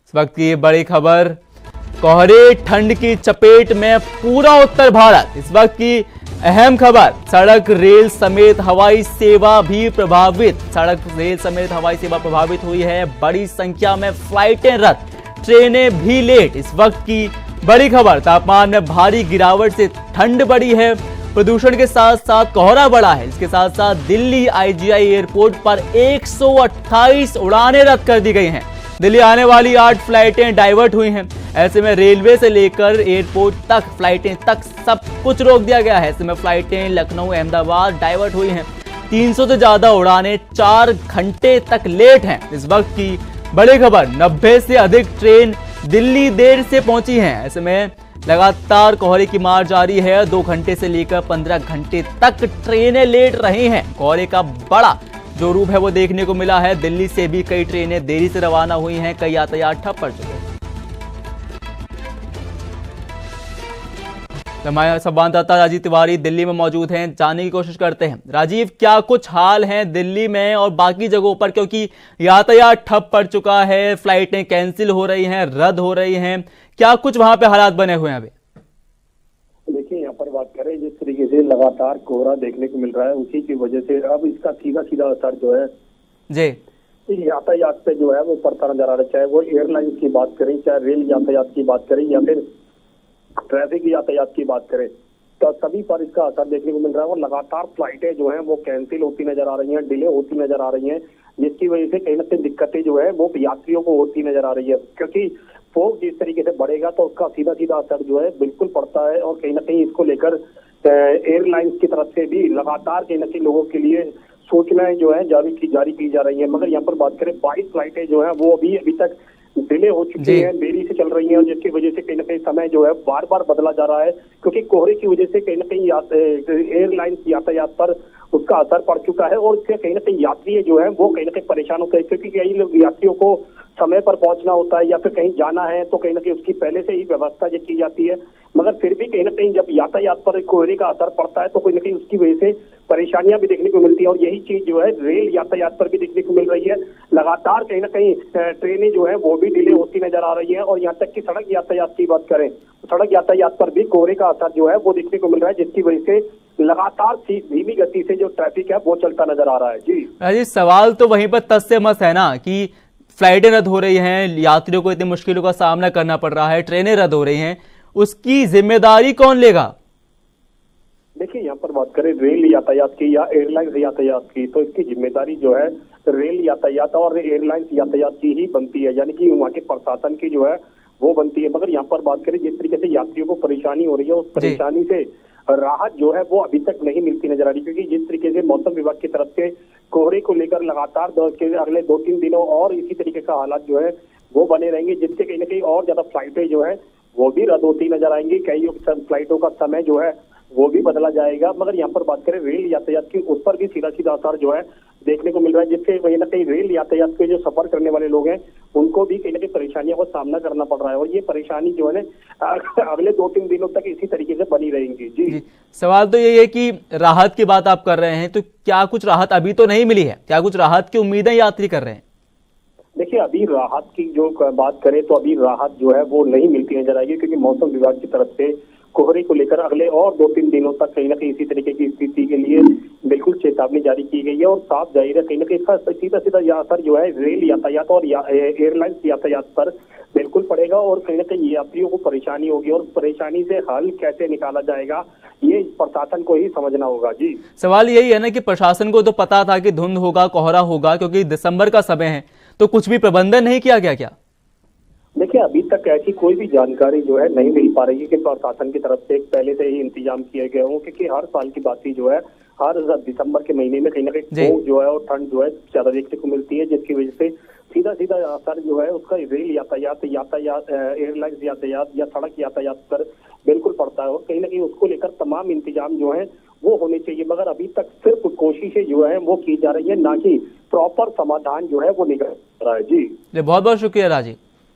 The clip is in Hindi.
इस वक्त की बड़ी खबर, कोहरे ठंड की चपेट में पूरा उत्तर भारत। इस वक्त की अहम खबर, सड़क रेल समेत हवाई सेवा भी प्रभावित। सड़क रेल समेत हवाई सेवा प्रभावित हुई है। बड़ी संख्या में फ्लाइटें रद्द, ट्रेनें भी लेट। इस वक्त की बड़ी खबर, तापमान में भारी गिरावट से ठंड बढ़ी है। प्रदूषण के साथ साथ कोहरा बढ़ा है। इसके साथ साथ दिल्ली आईजीआई एयरपोर्ट पर 128 उड़ानें रद्द कर दी गई हैं। दिल्ली आने वाली 8 फ्लाइटें डाइवर्ट हुई हैं। ऐसे में रेलवे से लेकर एयरपोर्ट तक फ्लाइटें तक सब कुछ रोक दिया गया है। ऐसे में फ्लाइटें लखनऊ अहमदाबाद डाइवर्ट हुई हैं। 300 से ज्यादा उड़ानें 4 घंटे तक लेट हैं। इस वक्त की बड़ी खबर, 90 से अधिक ट्रेन दिल्ली देर से पहुंची हैं। ऐसे में लगातार कोहरे की मार जारी है। 2 घंटे से लेकर 15 घंटे तक ट्रेनें लेट रही हैं। कोहरे का बड़ा जो रूप है वो देखने को मिला है। दिल्ली से भी कई ट्रेनें देरी से रवाना हुई हैं। कई यातायात ठप पड़ चुके हैं। हमारे संवाददाता राजीव तिवारी दिल्ली में मौजूद हैं, जानने की कोशिश करते हैं। राजीव, क्या कुछ हाल है दिल्ली में और बाकी जगहों पर, क्योंकि यातायात ठप पड़ चुका है, फ्लाइटें कैंसिल हो रही हैं, रद्द हो रही हैं, क्या कुछ वहां पे हालात बने हुए हैं अभी? देखिए, यहाँ पर बात करें, जिस तरीके से लगातार कोहरा देखने को मिल रहा है, उसी की वजह से अब इसका सीधा सीधा असर जो है जी यातायात पे जो है वो पड़ता नजर आ रहा है। चाहे वो एयरलाइंस की बात करें, चाहे रेल यातायात की बात करें या फिर ट्रैफिक यातायात की बात करें, तो सभी पर इसका असर देखने को मिल रहा है। और लगातार फ्लाइटें जो हैं वो कैंसिल होती नजर आ रही हैं, डिले होती नजर आ रही हैं, जिसकी वजह से कहीं ना कहीं दिक्कतें जो है वो यात्रियों को होती नजर आ रही है। क्योंकि फोग जिस तरीके से बढ़ेगा तो उसका सीधा सीधा असर जो है बिल्कुल पड़ता है। और कहीं ना कहीं इसको लेकर एयरलाइंस की तरफ से भी लगातार कहीं ना कहीं लोगों के लिए सूचनाएं जो है जारी की जा रही है। मगर यहाँ पर बात करें, 22 फ्लाइटें जो है वो अभी तक डिले हो चुकी हैं, देरी से चल रही हैं, और जिसकी वजह से कहीं ना कहीं समय जो है बार बार बदला जा रहा है। क्योंकि कोहरे की वजह से कहीं ना कहीं एयरलाइंस यातायात पर उसका असर पड़ चुका है। और इससे कहीं ना कहीं यात्री जो है वो कहीं ना कहीं परेशान होते हैं। क्योंकि कई लोग यात्रियों को समय पर पहुंचना होता है या फिर कहीं जाना है तो कहीं ना कहीं उसकी पहले से ही व्यवस्था की जाती है। मगर फिर भी कहीं ना कहीं जब यातायात पर कोहरे का असर पड़ता है तो कहीं ना कहीं उसकी वजह से परेशानियां भी देखने को मिलती है। और यही चीज जो है रेल यातायात पर भी देखने को मिल रही है। लगातार कहीं ना कहीं ट्रेनें जो है वो भी डिले होती नजर आ रही है। और यहाँ तक कि सड़क यातायात की बात करें तो सड़क यातायात पर भी कोहरे का असर जो है वो देखने को मिल रहा है, जिसकी वजह से लगातार धीमी गति से जो ट्रैफिक है वो चलता नजर आ रहा है। जी सवाल तो वहीं पर तस से मस है ना कि फ्लाइटें रद्द हो रही हैं, यात्रियों को इतनी मुश्किलों का सामना करना पड़ रहा है, ट्रेनें रद्द हो रही हैं, उसकी जिम्मेदारी कौन लेगा? देखिए, यहाँ पर बात करें रेल यातायात की या एयरलाइंस यातायात की, तो इसकी जिम्मेदारी जो है रेल यातायात और एयरलाइंस यातायात की ही बनती है, यानी कि वहाँ के प्रशासन की जो है वो बनती है। मगर यहाँ पर बात करें, जिस तरीके से यात्रियों को परेशानी हो रही है, उस परेशानी से राहत जो है वो अभी तक नहीं मिलती नजर आ रही। क्योंकि जिस तरीके से मौसम विभाग की तरफ से कोहरे को लेकर लगातार अगले 2-3 दिनों और इसी तरीके का हालात जो है वो बने रहेंगे, जिससे कहीं ना कहीं और ज्यादा फ्लाइटें जो है वो भी रद्द होती नजर आएंगी। कई फ्लाइटों का समय जो है वो भी बदला जाएगा। मगर यहाँ पर बात करें रेल यातायात की, उस पर भी सीधा सीधा असर जो है देखने को मिल रहा है, जिससे कहीं ना कहीं रेल यातायात के जो सफर करने वाले लोग हैं उनको भी कहीं ना कहीं परेशानियों का सामना करना पड़ रहा है। और ये परेशानी जो है ना अगले 2-3 दिनों तक इसी तरीके से बनी रहेंगी। जी सवाल तो ये है कि राहत की बात आप कर रहे हैं, तो क्या कुछ राहत अभी तो नहीं मिली है? क्या कुछ राहत की उम्मीदें यात्री कर रहे हैं? देखिए, अभी राहत की जो बात करें तो अभी राहत जो है वो नहीं मिलती नजर आएगी। क्योंकि मौसम विभाग की तरफ से कोहरे को लेकर अगले और 2-3 दिनों तक कहीं ना कहीं इसी तरीके की स्थिति के लिए बिल्कुल चेतावनी जारी की गई है। और साफ जाहिर है कहीं ना कहीं इसका सीधा सीधा असर जो है रेल यातायात और एयरलाइंस यातायात पर बिल्कुल पड़ेगा। और कहीं ना कहीं यात्रियों को परेशानी होगी, और परेशानी से हल कैसे निकाला जाएगा ये प्रशासन को ही समझना होगा। जी सवाल यही है ना कि प्रशासन को तो पता था कि धुंध होगा, कोहरा होगा, क्योंकि दिसंबर का समय है, तो कुछ भी प्रबंधन नहीं किया गया क्या? देखिए, अभी तक ऐसी कोई भी जानकारी जो है नहीं मिल पा रही है कि प्रशासन की तरफ से पहले से ही इंतजाम किए गए हों। क्योंकि हर साल की बात ही जो है हर दिसंबर के महीने में कहीं ना कहीं फोग जो है और ठंड जो है ज्यादा देखने को मिलती है, जिसकी वजह से सीधा सीधा असर जो है उसका रेल यातायात एयरलाइंस यातायात या सड़क यातायात पर बिल्कुल पड़ता है। और कहीं ना कहीं उसको लेकर तमाम इंतजाम जो है वो होने चाहिए। मगर अभी तक सिर्फ कोशिशें जो है वो की जा रही है, ना कि प्रॉपर समाधान जो है वो निकल रहा है। जी बहुत बहुत शुक्रिया राजीव।